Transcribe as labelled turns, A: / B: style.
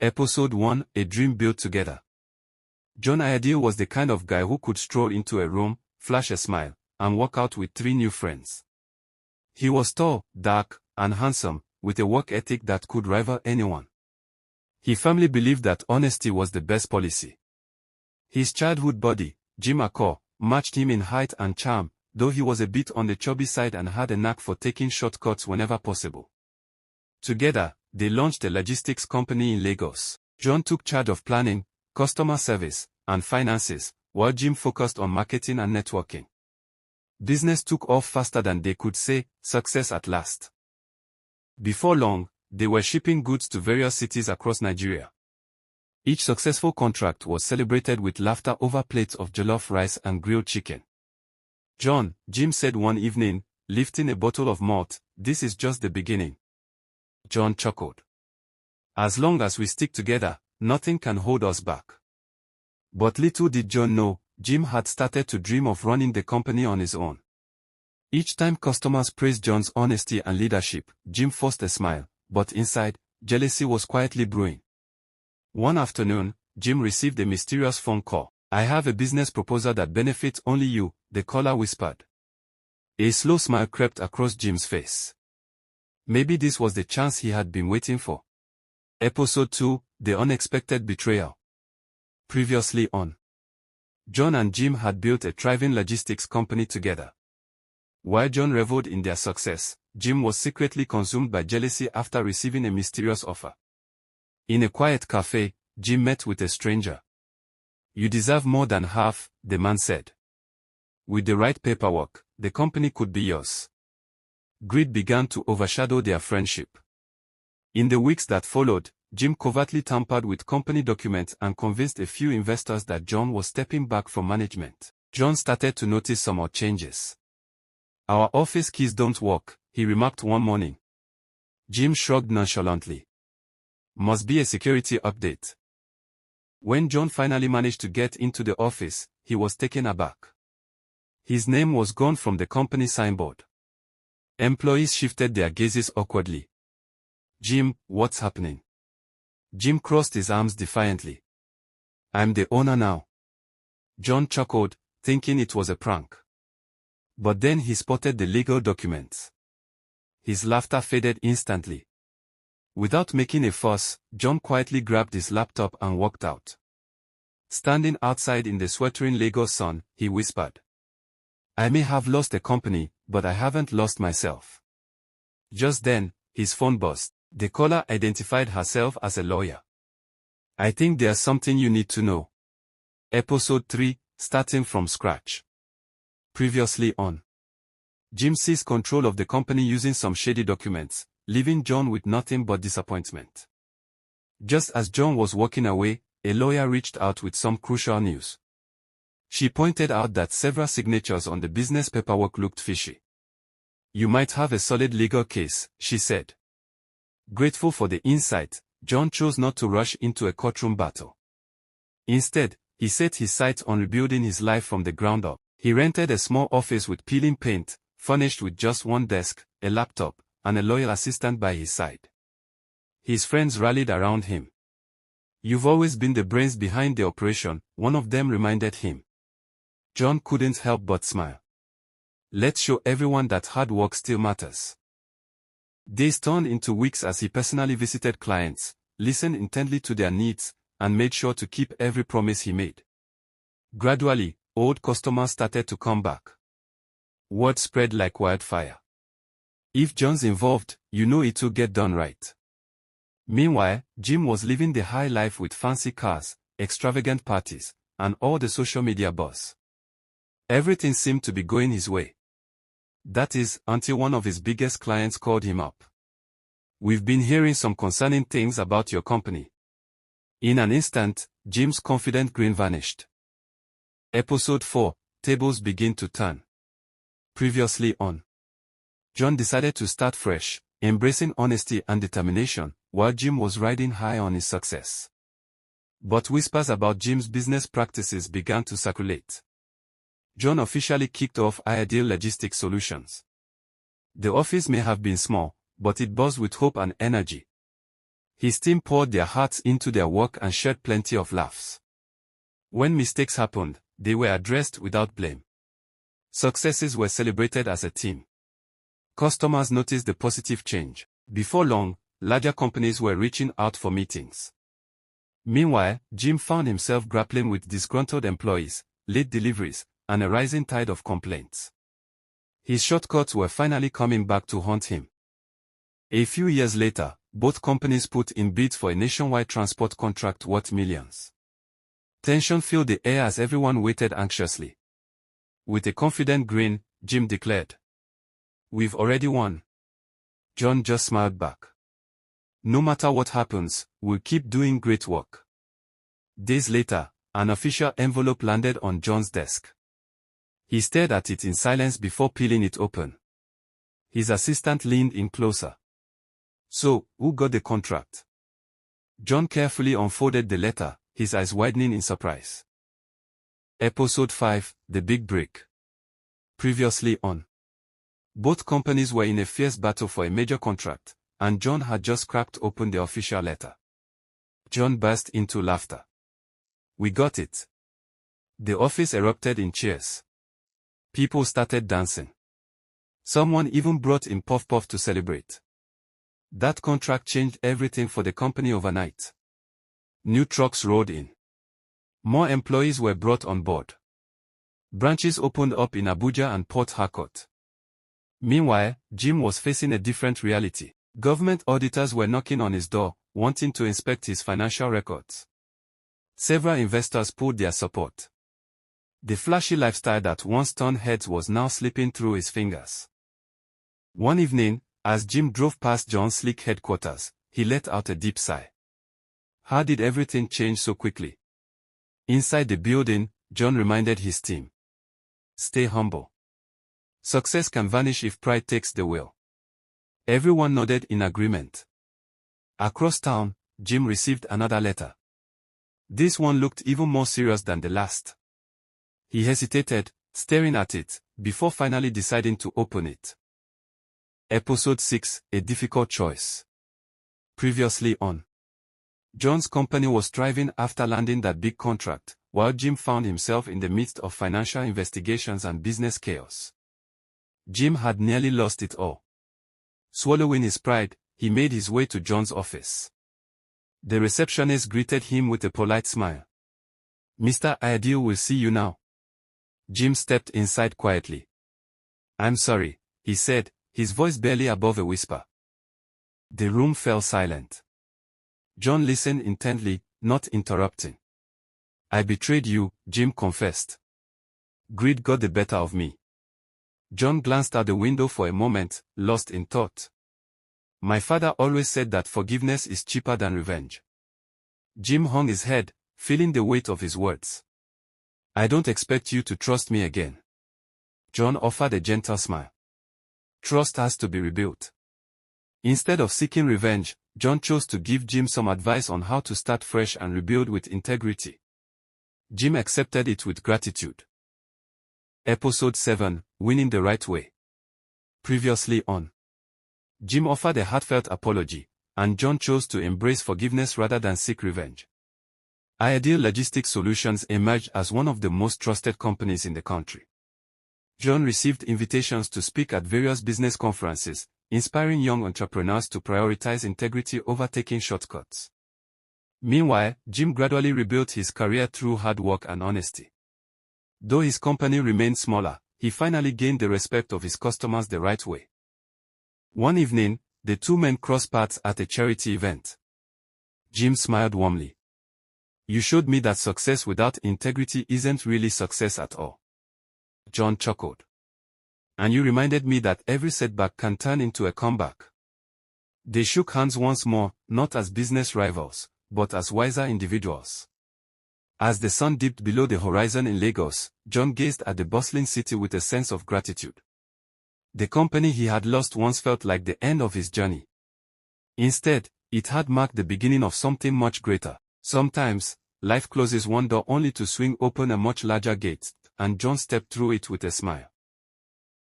A: Episode 1, A Dream Built Together. John Iredale was the kind of guy who could stroll into a room, flash a smile, and walk out with 3 new friends. He was tall, dark, and handsome, with a work ethic that could rival anyone. He firmly believed that honesty was the best policy. His childhood buddy, Jim Akor, matched him in height and charm, though he was a bit on the chubby side and had a knack for taking shortcuts whenever possible. Together, they launched a logistics company in Lagos. John took charge of planning, customer service, and finances, while Jim focused on marketing and networking. Business took off faster than they could say, success at last. Before long, they were shipping goods to various cities across Nigeria. Each successful contract was celebrated with laughter over plates of jollof rice and grilled chicken. John, Jim said one evening, lifting a bottle of malt, "This is just the beginning." John chuckled. "As long as we stick together, nothing can hold us back." But little did John know, Jim had started to dream of running the company on his own. Each time customers praised John's honesty and leadership, Jim forced a smile, but inside, jealousy was quietly brewing. One afternoon, Jim received a mysterious phone call. "I have a business proposal that benefits only you," the caller whispered. A slow smile crept across Jim's face. Maybe this was the chance he had been waiting for. Episode 2, The Unexpected Betrayal. Previously on. John and Jim had built a thriving logistics company together. While John reveled in their success, Jim was secretly consumed by jealousy after receiving a mysterious offer. In a quiet cafe, Jim met with a stranger. "You deserve more than half," the man said. "With the right paperwork, the company could be yours." Greed began to overshadow their friendship. In the weeks that followed, Jim covertly tampered with company documents and convinced a few investors that John was stepping back from management. John started to notice some odd changes. "Our office keys don't work," he remarked one morning. Jim shrugged nonchalantly. "Must be a security update." When John finally managed to get into the office, he was taken aback. His name was gone from the company signboard. Employees shifted their gazes awkwardly. "Jim, what's happening?" Jim crossed his arms defiantly. "I'm the owner now." John chuckled, thinking it was a prank. But then he spotted the legal documents. His laughter faded instantly. Without making a fuss, John quietly grabbed his laptop and walked out. Standing outside in the sweltering Lagos sun, he whispered, "I may have lost the company, but I haven't lost myself." Just then, his phone buzzed. The caller identified herself as a lawyer. "I think there's something you need to know." Episode 3, Starting from Scratch. Previously on. Jim seized control of the company using some shady documents, leaving John with nothing but disappointment. Just as John was walking away, a lawyer reached out with some crucial news. She pointed out that several signatures on the business paperwork looked fishy. "You might have a solid legal case," she said. Grateful for the insight, John chose not to rush into a courtroom battle. Instead, he set his sights on rebuilding his life from the ground up. He rented a small office with peeling paint, furnished with just one desk, a laptop, and a loyal assistant by his side. His friends rallied around him. "You've always been the brains behind the operation," one of them reminded him. John couldn't help but smile. "Let's show everyone that hard work still matters." Days turned into weeks as he personally visited clients, listened intently to their needs, and made sure to keep every promise he made. Gradually, old customers started to come back. Word spread like wildfire. If John's involved, you know it will get done right. Meanwhile, Jim was living the high life with fancy cars, extravagant parties, and all the social media buzz. Everything seemed to be going his way. That is, until one of his biggest clients called him up. "We've been hearing some concerning things about your company." In an instant, Jim's confident grin vanished. Episode 4, Tables Begin to Turn. Previously on. John decided to start fresh, embracing honesty and determination, while Jim was riding high on his success. But whispers about Jim's business practices began to circulate. John officially kicked off Iredale Logistics Solutions. The office may have been small, but it buzzed with hope and energy. His team poured their hearts into their work and shared plenty of laughs. When mistakes happened, they were addressed without blame. Successes were celebrated as a team. Customers noticed the positive change. Before long, larger companies were reaching out for meetings. Meanwhile, Jim found himself grappling with disgruntled employees, late deliveries, and a rising tide of complaints. His shortcuts were finally coming back to haunt him. A few years later, both companies put in bids for a nationwide transport contract worth millions. Tension filled the air as everyone waited anxiously. With a confident grin, Jim declared, "We've already won." John just smiled back. "No matter what happens, we'll keep doing great work." Days later, an official envelope landed on John's desk. He stared at it in silence before peeling it open. His assistant leaned in closer. "So, who got the contract?" John carefully unfolded the letter, his eyes widening in surprise. Episode 5, The Big Break. Previously on. Both companies were in a fierce battle for a major contract, and John had just cracked open the official letter. John burst into laughter. "We got it." The office erupted in cheers. People started dancing. Someone even brought in Puff Puff to celebrate. That contract changed everything for the company overnight. New trucks rolled in. More employees were brought on board. Branches opened up in Abuja and Port Harcourt. Meanwhile, Jim was facing a different reality. Government auditors were knocking on his door, wanting to inspect his financial records. Several investors pulled their support. The flashy lifestyle that once turned heads was now slipping through his fingers. One evening, as Jim drove past John's sleek headquarters, he let out a deep sigh. How did everything change so quickly? Inside the building, John reminded his team. Stay humble. Success can vanish if pride takes the wheel. Everyone nodded in agreement. Across town, Jim received another letter. This one looked even more serious than the last. He hesitated, staring at it, before finally deciding to open it. Episode 6, A Difficult Choice. Previously on. John's company was striving after landing that big contract, while Jim found himself in the midst of financial investigations and business chaos. Jim had nearly lost it all. Swallowing his pride, he made his way to John's office. The receptionist greeted him with a polite smile. "Mr. Ideal will see you now." Jim stepped inside quietly. "I'm sorry," he said, his voice barely above a whisper. The room fell silent. John listened intently, not interrupting. "I betrayed you," Jim confessed. "Greed got the better of me." John glanced out the window for a moment, lost in thought. "My father always said that forgiveness is cheaper than revenge." Jim hung his head, feeling the weight of his words. "I don't expect you to trust me again." John offered a gentle smile. "Trust has to be rebuilt." Instead of seeking revenge, John chose to give Jim some advice on how to start fresh and rebuild with integrity. Jim accepted it with gratitude. Episode 7, Winning the Right Way. Previously on. Jim offered a heartfelt apology, and John chose to embrace forgiveness rather than seek revenge. Ideal Logistics Solutions emerged as one of the most trusted companies in the country. John received invitations to speak at various business conferences, inspiring young entrepreneurs to prioritize integrity over taking shortcuts. Meanwhile, Jim gradually rebuilt his career through hard work and honesty. Though his company remained smaller, he finally gained the respect of his customers the right way. One evening, the two men crossed paths at a charity event. Jim smiled warmly. "You showed me that success without integrity isn't really success at all." John chuckled. "And you reminded me that every setback can turn into a comeback." They shook hands once more, not as business rivals, but as wiser individuals. As the sun dipped below the horizon in Lagos, John gazed at the bustling city with a sense of gratitude. The company he had lost once felt like the end of his journey. Instead, it had marked the beginning of something much greater. Sometimes, life closes one door only to swing open a much larger gate, and John stepped through it with a smile.